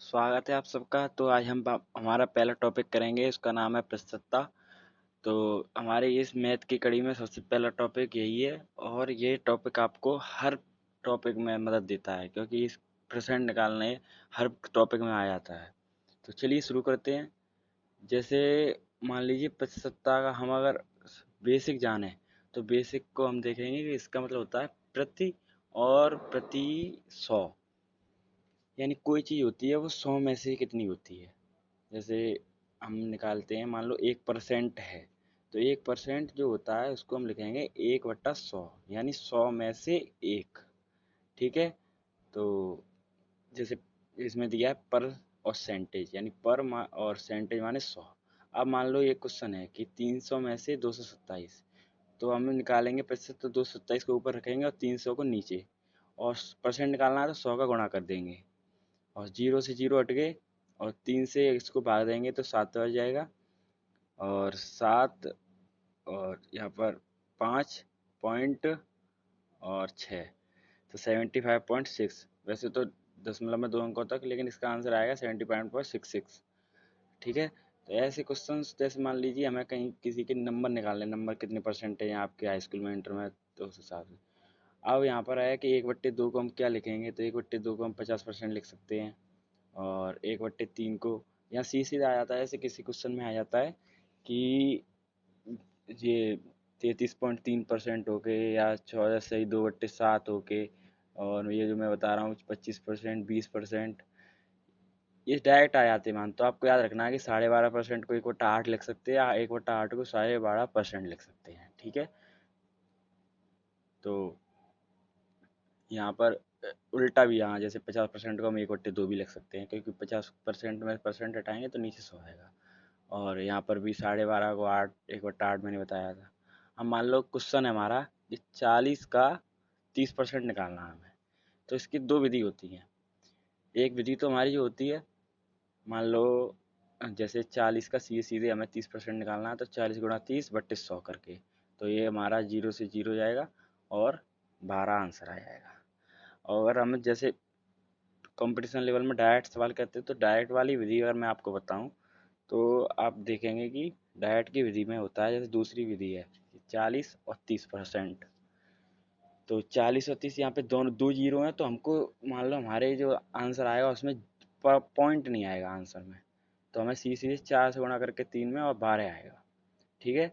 स्वागत है आप सबका। तो आज हम हमारा पहला टॉपिक करेंगे, उसका नाम है प्रतिशतता। तो हमारे इस मैथ की कड़ी में सबसे पहला टॉपिक यही है, और ये टॉपिक आपको हर टॉपिक में मदद देता है, क्योंकि इस परसेंट निकालने हर टॉपिक में आ जाता है। तो चलिए शुरू करते हैं। जैसे मान लीजिए प्रतिशतता का हम अगर बेसिक जाने, तो बेसिक को हम देखेंगे कि इसका मतलब होता है प्रति और प्रति 100। यानी कोई चीज़ होती है वो 100 में से कितनी होती है। जैसे हम निकालते हैं, मान लो 1% है, तो 1% जो होता है उसको हम लिखेंगे 1/100, यानी 100 में से एक। ठीक है। तो जैसे इसमें दिया है पर और सेंटेज, यानी और सेंटेज माने 100। अब मान लो ये क्वेश्चन है कि 300 में से 227, तो हम निकालेंगे प्रतिशत, तो 227 को ऊपर रखेंगे और 300 को नीचे, और परसेंट निकालना है तो 100 का गुणा कर देंगे, और जीरो से जीरो हट गए, और 3 से इसको भाग देंगे तो 7 बच जाएगा, और 7, और यहाँ पर 5 पॉइंट और 6, तो 75.6। वैसे तो दशमलव में 2 अंकों तक, लेकिन इसका आंसर आएगा 75.66। ठीक है। तो ऐसे क्वेश्चंस, जैसे मान लीजिए हमें कहीं किसी के नंबर निकालने, नंबर कितने परसेंट है आपके हाई स्कूल में, इंटर में, तो उस हिसाब से। अब यहाँ पर आया कि 1/2 को हम क्या लिखेंगे, तो 1/2 को हम 50% लिख सकते हैं, और 1/3 को यहाँ सी सीधा आ जाता है। ऐसे किसी क्वेश्चन में आ जाता है कि ये 33.3% हो के, या 14 2/7 हो के, और ये जो मैं बता रहा हूँ 25%, 20%, ये डायरेक्ट आ जाते हैं मान। तो आपको याद रखना है कि 12.5% को 1/8 लिख सकते हैं, या 1/8 को 12.5% लिख सकते हैं। ठीक है। तो यहाँ पर उल्टा भी, यहाँ जैसे 50% को हम 1/2 भी लिख सकते हैं, क्योंकि 50% में परसेंट हटाएंगे तो नीचे 100 आएगा। और यहाँ पर भी 12.5 को 8, 1/8 मैंने बताया था। अब मान लो क्वेश्चन है हमारा, ये 40 का 30% निकालना है हमें। तो इसकी दो विधि होती हैं। एक विधि तो हमारी जो होती है, मान लो जैसे 40 का सीधे सीधे हमें 30% निकालना है, तो 40 × 30/100 करके, तो ये हमारा जीरो से जीरो जाएगा, और 12 आंसर आ जाएगा। और अगर हम जैसे कंपटीशन लेवल में डायरेक्ट सवाल करते हैं, तो डायरेक्ट वाली विधि अगर मैं आपको बताऊं, तो आप देखेंगे कि डायरेक्ट की विधि में होता है, जैसे दूसरी विधि है 40 और 30%। तो 40 और 30, यहाँ पे दोनों दो जीरो हैं, तो हमको मान लो हमारे जो आंसर आएगा उसमें पॉइंट नहीं आएगा आंसर में, तो हमें सी सीधे 4 से गुणा करके 3 में, और 12 आएगा। ठीक है।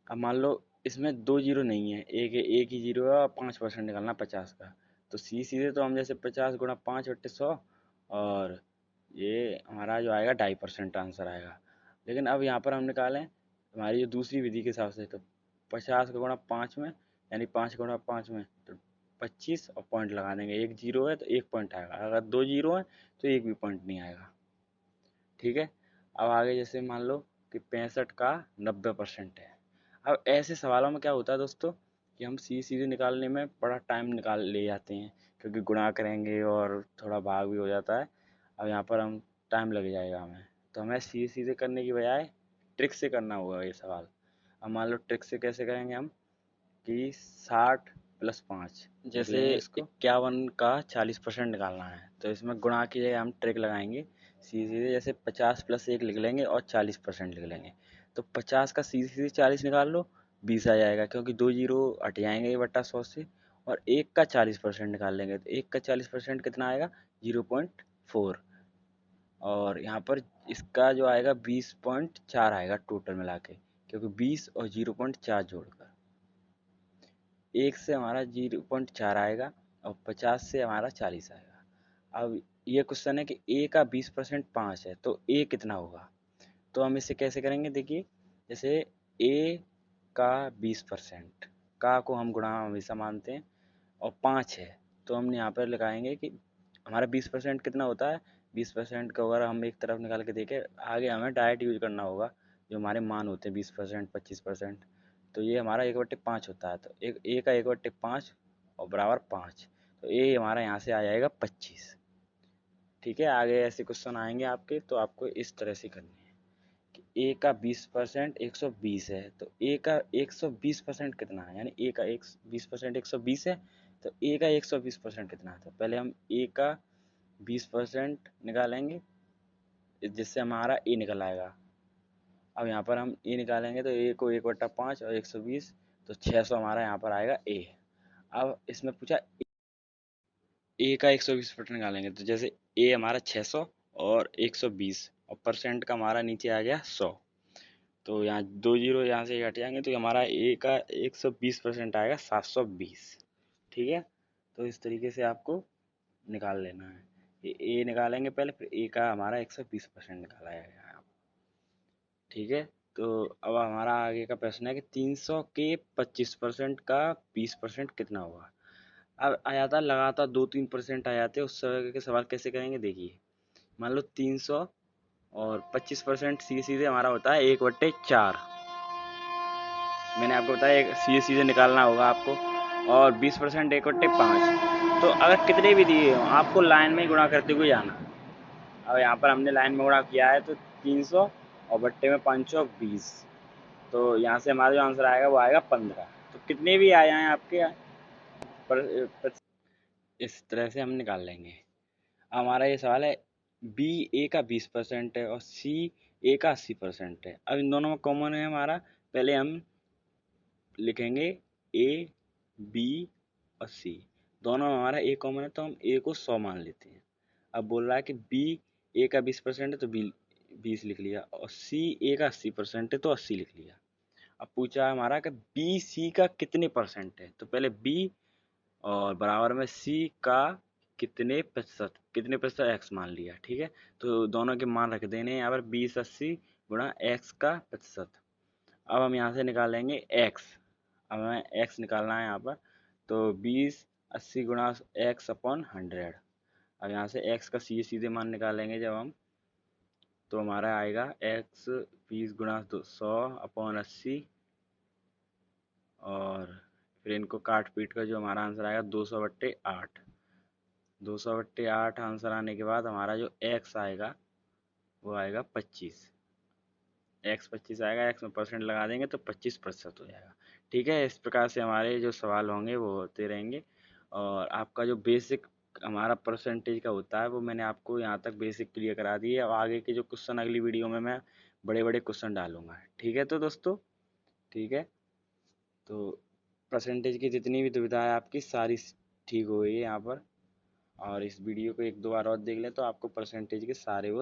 अब मान लो इसमें दो जीरो नहीं है, एक एक ही जीरो है, और 5% निकालना 50 का, तो सी सीधे तो हम जैसे 50 × 5/100, और ये हमारा जो आएगा 2.5% आंसर आएगा। लेकिन अब यहाँ पर हम निकालें हमारी जो दूसरी विधि के हिसाब से, तो 50 का गुणा 5 में, यानी 5 × 5 में, तो 25, और पॉइंट लगा देंगे। एक जीरो है तो एक पॉइंट आएगा, अगर दो जीरो है तो एक भी पॉइंट नहीं आएगा। ठीक है। अब आगे जैसे मान लो कि 65 का 90% है। अब ऐसे सवालों में क्या होता है दोस्तों, कि हम सी सीधे निकालने में बड़ा टाइम निकाल ले जाते हैं, क्योंकि गुणा करेंगे और थोड़ा भाग भी हो जाता है। अब यहाँ पर हम टाइम लग जाएगा हमें, तो हमें सीधे सीधे करने की बजाय ट्रिक से करना होगा ये सवाल। अब मान लो ट्रिक से कैसे करेंगे हम, कि 60 + 5, जैसे इसको 51 का 40% निकालना है, तो इसमें गुणा की जगह हम ट्रिक लगाएंगे सीधे सीधे, जैसे 50 + 1 लिख लेंगे और 40% लिख लेंगे। तो 50 का सीधे सीधे 40 निकाल लो, 20 आ जाएगा, क्योंकि दो जीरो हट जाएंगे 1/100 से। और एक का 40% निकाल लेंगे, तो एक का 40% कितना आएगा, 0.4। और यहाँ पर इसका जो आएगा 20.4 आएगा टोटल मिला के, क्योंकि 20 और 0.4 जोड़कर, एक से हमारा 0.4 आएगा, और 50 से हमारा 40 आएगा। अब ये क्वेश्चन है कि ए का 20% 5 है, तो ए कितना होगा। तो हम इसे कैसे करेंगे, देखिए जैसे ए का 20%, का को हम गुणा हमेशा मानते हैं, और 5 है, तो हम यहाँ पर लगाएंगे कि हमारा 20% कितना होता है। 20% का अगर हम एक तरफ निकाल के देखें, आगे हमें डायरेक्ट यूज करना होगा जो हमारे मान होते हैं, 20%, 25%। तो ये हमारा 1/5 होता है, तो एक ए का 1/5 और बराबर 5, तो ए हमारा यहाँ से आ जाएगा 25। ठीक है। आगे ऐसे क्वेश्चन आएंगे आपके, तो आपको इस तरह से करनी है कि ए का 20% 120 है, तो ए का 120% कितना है, यानी ए का 20% 120 है, तो ए का 120% कितना है। तो पहले हम ए का 20% निकालेंगे, जिससे हमारा ए निकल आएगा। अब यहाँ पर हम ए निकालेंगे तो ए को 1/5 और 120, तो 600 हमारा यहाँ पर आएगा ए। अब इसमें पूछा ए का 120% निकालेंगे, तो जैसे ए हमारा 600 और 120 और परसेंट का हमारा नीचे आ गया 100, तो यहाँ 2 जीरो यहाँ से हट जाएंगे तो हमारा ए का 120% आएगा 720। ठीक है, तो इस तरीके से आपको निकाल लेना है। ए निकालेंगे पहले, फिर ए का हमारा 120% निकाला जाएगा। ठीक है, तो अब हमारा आगे का प्रश्न है कि 300 के 25% का 20% कितना होगा। अब आ जाता है लगातार 2-3% आ जाते हैं, उस तरह के सवाल कैसे करेंगे देखिए। मान लो 300 और 25% सीधे सीधे हमारा होता है 1/4। मैंने आपको बताया सीधे सीधे निकालना होगा आपको। और 20% 1/5। तो अगर कितने भी दिए हों आपको लाइन में ही गुणा करते हुए जाना। अब यहाँ पर हमने लाइन में गुणा किया है तो 300 और बट्टे में 520, तो यहाँ से हमारा जो आंसर आएगा वो आएगा 15। तो कितने भी आ जाएं आपके पर इस तरह से हम निकाल लेंगे। हमारा ये सवाल है बी ए का 20% है और सी ए का 80% है। अब इन दोनों में कॉमन है हमारा, पहले हम लिखेंगे ए बी और सी, दोनों में हमारा ए कॉमन है तो हम ए को 100 मान लेते हैं। अब बोल रहा है कि बी ए का 20% है तो बी 20 लिख लिया, और सी ए का 80% है तो 80 लिख लिया। अब पूछा है हमारा कि बी सी का कितने परसेंट है, तो पहले बी और बराबर में सी का कितने प्रतिशत एक्स मान लिया। ठीक है, तो दोनों के मान रख देने यहाँ पर 20/80 गुणा एक्स का प्रतिशत। अब हम यहाँ से निकालेंगे एक्स। अब हमें एक्स निकालना है यहाँ पर, तो 20/80 गुणा x/100। अब यहाँ से एक्स का सीधे सीधे मान निकालेंगे जब हम, तो हमारा आएगा एक्स 20 गुणा 100/80, और फिर इनको काट पीट कर जो हमारा आंसर आएगा 200/8। 200/8 आंसर आने के बाद हमारा जो एक्स आएगा वो आएगा 25। एक्स 25 आएगा, एक्स में परसेंट लगा देंगे तो 25% हो जाएगा। ठीक है, इस प्रकार से हमारे जो सवाल होंगे वो होते रहेंगे। और आपका जो बेसिक हमारा परसेंटेज का होता है वो मैंने आपको यहाँ तक बेसिक क्लियर करा दी है। और आगे के जो क्वेश्चन अगली वीडियो में मैं बड़े बड़े क्वेश्चन डालूंगा। ठीक है तो दोस्तों, ठीक है, तो परसेंटेज की जितनी भी दुविधा है आपकी सारी ठीक हो गई है यहाँ पर। और इस वीडियो को 1-2 बार और देख लें तो आपको परसेंटेज के सारे वो